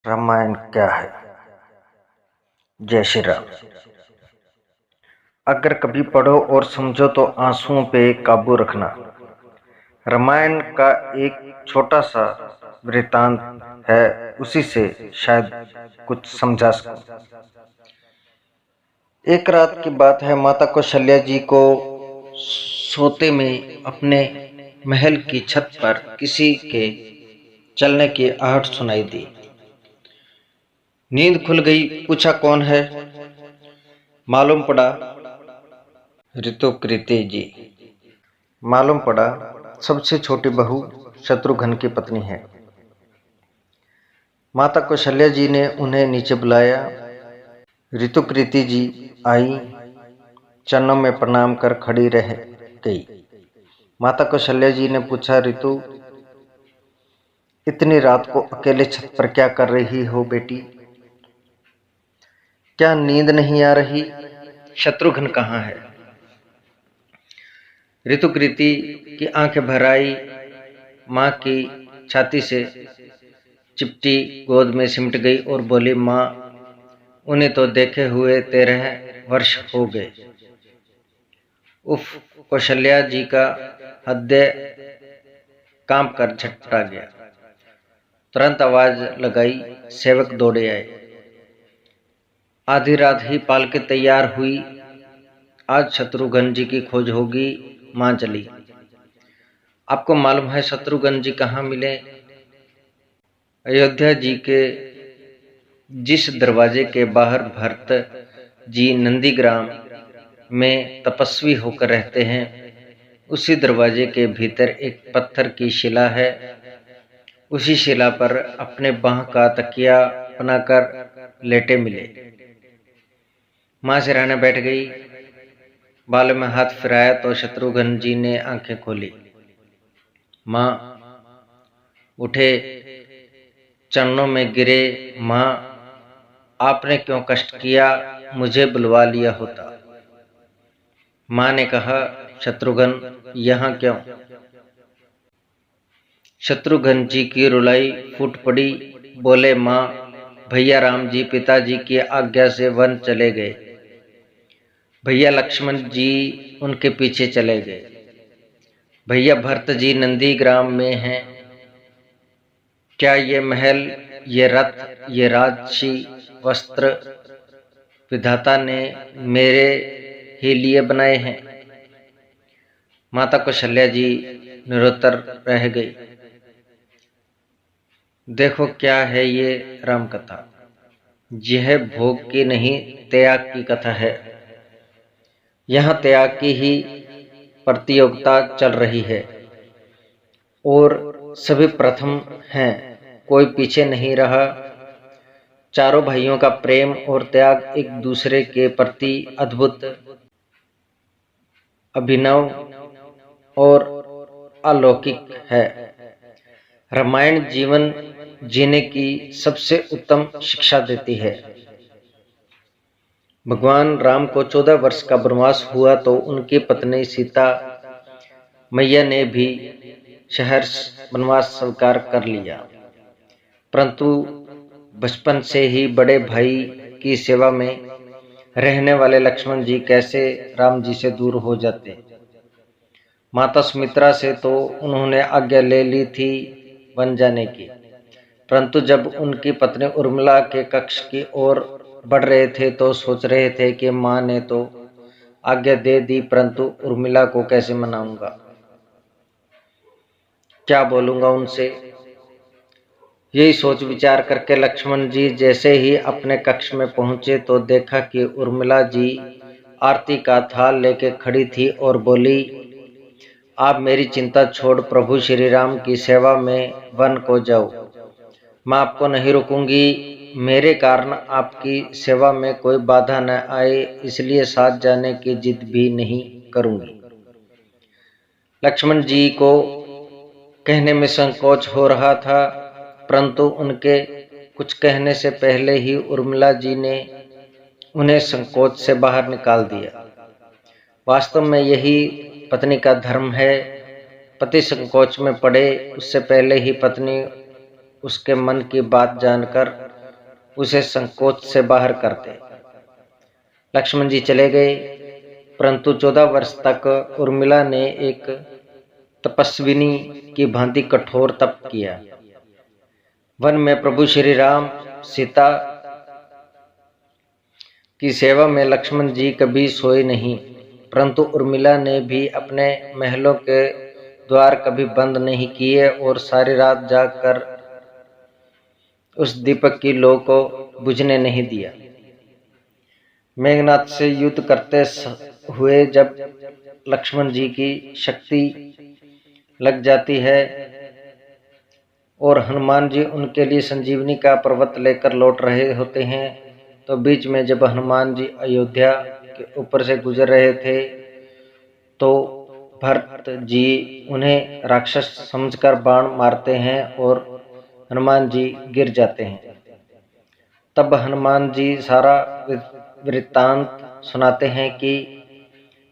रामायण क्या है? जय श्री राम। अगर कभी पढ़ो और समझो तो आंसुओं पे काबू रखना। रामायण का एक छोटा सा वृत्तांत है, उसी से शायद कुछ समझा सकूं। एक रात की बात है, माता कौशल्या जी को सोते में अपने महल की छत पर किसी के चलने की आहट सुनाई दी। नींद खुल गई, पूछा कौन है? मालूम पड़ा ऋतुकृति जी। मालूम पड़ा सबसे छोटी बहू शत्रुघ्न की पत्नी है। माता कौशल्या जी ने उन्हें नीचे बुलाया। ऋतुकृति जी आई, चरणों में प्रणाम कर खड़ी रह गई। माता कौशल्या जी ने पूछा, ऋतु, इतनी रात को अकेले छत पर क्या कर रही हो बेटी? क्या नींद नहीं आ रही? शत्रुघ्न कहाँ है? ऋतुकृति की आंखें भर आई, मां की छाती से चिपटी गोद में सिमट गई और बोली, मां, उन्हें तो देखे हुए 13 वर्ष हो गए। उफ! कौशल्या जी का हृदय कांप कर झटपटा गया। तुरंत आवाज लगाई, सेवक दौड़े आए। आधी रात ही पालकी तैयार हुई। आज शत्रुघ्न जी की खोज होगी। मां चली। आपको मालूम है शत्रुघ्न जी कहाँ मिले? अयोध्या जी के जिस दरवाजे के बाहर भरत जी नंदीग्राम में तपस्वी होकर रहते हैं, उसी दरवाजे के भीतर एक पत्थर की शिला है। उसी शिला पर अपने बाह का तकिया बनाकर लेटे मिले। मां सिरहाने बैठ गई। बालों में हाथ फिराया तो शत्रुघ्न जी ने आंखें खोली। मां उठे, चरणों में गिरे। मां, आपने क्यों कष्ट किया? मुझे बुलवा लिया होता। मां ने कहा, शत्रुघ्न यहाँ क्यों? शत्रुघ्न जी की रुलाई फूट पड़ी। बोले, मां, भैया राम जी पिताजी की आज्ञा से वन चले गए। भैया लक्ष्मण जी उनके पीछे चले गए। भैया भरत जी नंदीग्राम में हैं। क्या ये महल, ये रथ, ये राजसी वस्त्र विधाता ने मेरे ही लिए बनाए हैं? माता कौशल्या जी निरुत्तर रह गई। देखो क्या है ये राम कथा। यह भोग की नहीं, त्याग की कथा है। यहाँ त्याग की ही प्रतियोगिता चल रही है और सभी प्रथम हैं, कोई पीछे नहीं रहा। चारों भाइयों का प्रेम और त्याग एक दूसरे के प्रति अद्भुत, अभिनव और अलौकिक है। रामायण जीवन जीने की सबसे उत्तम शिक्षा देती है। भगवान राम को 14 वर्ष का वनवास हुआ तो उनकी पत्नी सीता मैया ने भी सहर्ष वनवास स्वीकार कर लिया, परंतु बचपन से ही बड़े भाई की सेवा में रहने वाले लक्ष्मण जी कैसे राम जी से दूर हो जाते। माता सुमित्रा से तो उन्होंने आज्ञा ले ली थी वन जाने की, परंतु जब उनकी पत्नी उर्मिला के कक्ष की ओर बढ़ रहे थे तो सोच रहे थे कि मां ने तो आज्ञा दे दी, परंतु उर्मिला को कैसे मनाऊंगा, क्या बोलूंगा उनसे। यही सोच विचार करके लक्ष्मण जी जैसे ही अपने कक्ष में पहुंचे तो देखा कि उर्मिला जी आरती का थाल लेके खड़ी थी और बोली, आप मेरी चिंता छोड़ प्रभु श्री राम की सेवा में वन को जाओ। मैं आपको नहीं रोकूंगी। मेरे कारण आपकी सेवा में कोई बाधा न आए, इसलिए साथ जाने की जिद भी नहीं करूंगी। लक्ष्मण जी को कहने में संकोच हो रहा था, परंतु उनके कुछ कहने से पहले ही उर्मिला जी ने उन्हें संकोच से बाहर निकाल दिया। वास्तव में यही पत्नी का धर्म है। पति संकोच में पड़े उससे पहले ही पत्नी उसके मन की बात जानकर उसे संकोच से बाहर कर दे। लक्ष्मण जी चले गए, परंतु 14 वर्ष तक उर्मिला ने एक तपस्विनी की भांति कठोर तप किया। वन में प्रभु श्री राम सीता की सेवा में लक्ष्मण जी कभी सोए नहीं, परंतु उर्मिला ने भी अपने महलों के द्वार कभी बंद नहीं किए और सारी रात जागकर उस दीपक की लौ को बुझने नहीं दिया। मेघनाथ से युद्ध करते हुए जब लक्ष्मण जी की शक्ति लग जाती है और हनुमान जी उनके लिए संजीवनी का पर्वत लेकर लौट रहे होते हैं, तो बीच में जब हनुमान जी अयोध्या के ऊपर से गुजर रहे थे तो भरत जी उन्हें राक्षस समझकर बाण मारते हैं और हनुमान जी गिर जाते हैं। तब हनुमान जी सारा वृत्तांत सुनाते हैं कि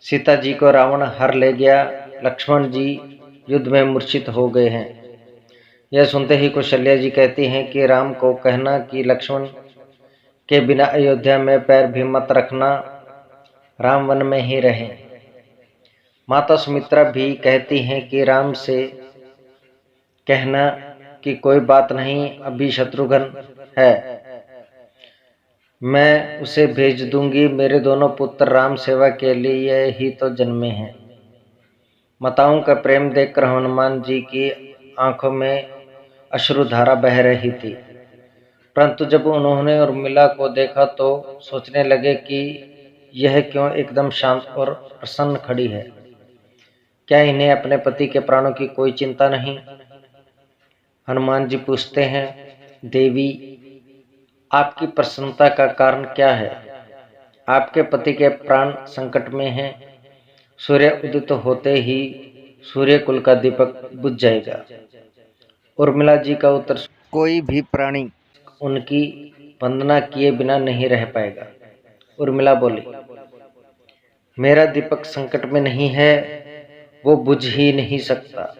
सीता जी को रावण हर ले गया, लक्ष्मण जी युद्ध में मूर्छित हो गए हैं। यह सुनते ही कौशल्या जी कहती हैं कि राम को कहना कि लक्ष्मण के बिना अयोध्या में पैर भी मत रखना, राम वन में ही रहें। माता सुमित्रा भी कहती हैं कि राम से कहना कि कोई बात नहीं, अभी शत्रुघ्न है, मैं उसे भेज दूंगी, मेरे दोनों पुत्र राम सेवा के लिए ही तो जन्मे हैं। माताओं का प्रेम देखकर हनुमान जी की आंखों में अश्रुधारा बह रही थी, परंतु जब उन्होंने उर्मिला को देखा तो सोचने लगे कि यह क्यों एकदम शांत और प्रसन्न खड़ी है, क्या इन्हें अपने पति के प्राणों की कोई चिंता नहीं। हनुमान जी पूछते हैं, देवी आपकी प्रसन्नता का कारण क्या है? आपके पति के प्राण संकट में हैं, सूर्य उदित होते ही सूर्य कुल का दीपक बुझ जाएगा। उर्मिला जी का उत्तर, कोई भी प्राणी उनकी वंदना किए बिना नहीं रह पाएगा। उर्मिला बोली, मेरा दीपक संकट में नहीं है, वो बुझ ही नहीं सकता।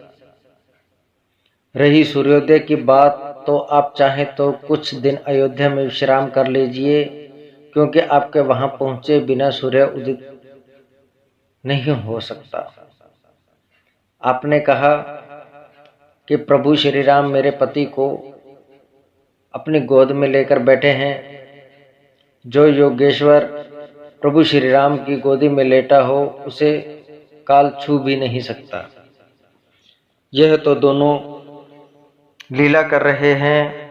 रही सूर्योदय की बात, तो आप चाहें तो कुछ दिन अयोध्या में विश्राम कर लीजिए, क्योंकि आपके वहां पहुंचे बिना सूर्य उदित नहीं हो सकता। आपने कहा कि प्रभु श्री राम मेरे पति को अपनी गोद में लेकर बैठे हैं। जो योगेश्वर प्रभु श्री राम की गोदी में लेटा हो, उसे काल छू भी नहीं सकता। यह तो दोनों लीला कर रहे हैं।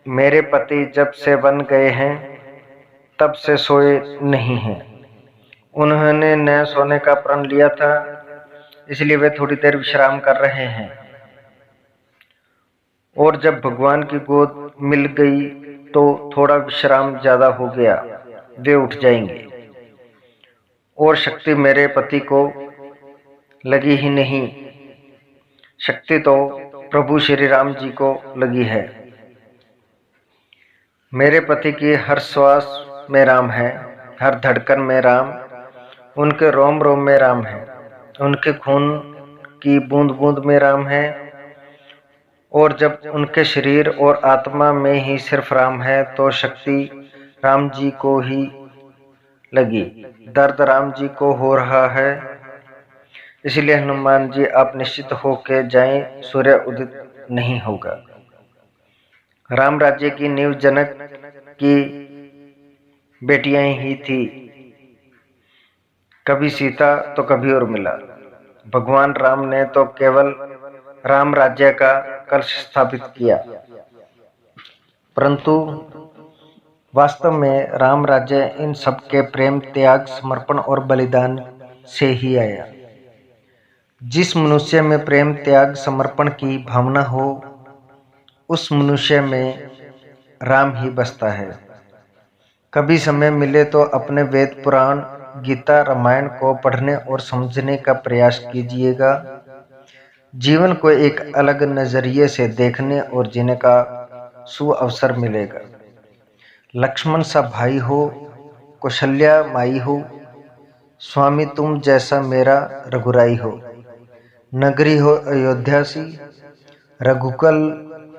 मेरे पति जब से वन गए हैं तब से सोए नहीं हैं। उन्होंने न सोने का प्रण लिया था, इसलिए वे थोड़ी देर विश्राम कर रहे हैं, और जब भगवान की गोद मिल गई तो थोड़ा विश्राम ज्यादा हो गया, वे उठ जाएंगे। और शक्ति मेरे पति को लगी ही नहीं, शक्ति तो प्रभु श्री राम जी को लगी है। मेरे पति की हर श्वास में राम है, हर धड़कन में राम, उनके रोम रोम में राम है, उनके खून की बूंद बूंद में राम है। और जब उनके शरीर और आत्मा में ही सिर्फ राम है तो शक्ति राम जी को ही लगी, दर्द राम जी को हो रहा है। इसलिए हनुमान जी आप निश्चित होकर जाएं, सूर्य उदित नहीं होगा। राम राज्य की नींव जनक की बेटियां ही थी, कभी सीता तो कभी उर्मिला। भगवान राम ने तो केवल राम राज्य का कलश स्थापित किया, परंतु वास्तव में राम राज्य इन सब के प्रेम, त्याग, समर्पण और बलिदान से ही आया। जिस मनुष्य में प्रेम, त्याग, समर्पण की भावना हो, उस मनुष्य में राम ही बसता है। कभी समय मिले तो अपने वेद पुराण, गीता, रामायण को पढ़ने और समझने का प्रयास कीजिएगा। जीवन को एक अलग नजरिए से देखने और जीने का सुअवसर मिलेगा। लक्ष्मण सा भाई हो, कौशल्या माई हो, स्वामी तुम जैसा मेरा रघुराई हो। नगरी हो अयोध्या सी, रघुकुल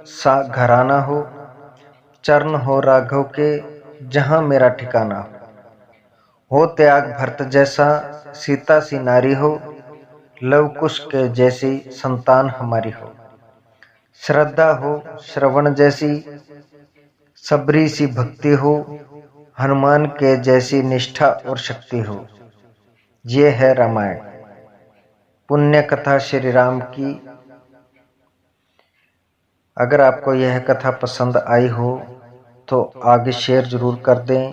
सा घराना हो, चरण हो राघव के जहाँ मेरा ठिकाना हो त्याग भरत जैसा सीता सी नारी हो, लव कुश के जैसी संतान हमारी हो, श्रद्धा हो श्रवण जैसी, सबरी सी भक्ति हो, हनुमान के जैसी निष्ठा और शक्ति हो। ये है रामायण, पुण्य कथा श्री राम की। अगर आपको यह कथा पसंद आई हो तो आगे शेयर जरूर कर दें,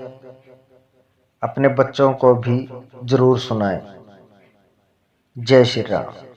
अपने बच्चों को भी जरूर सुनाएं। जय श्री राम।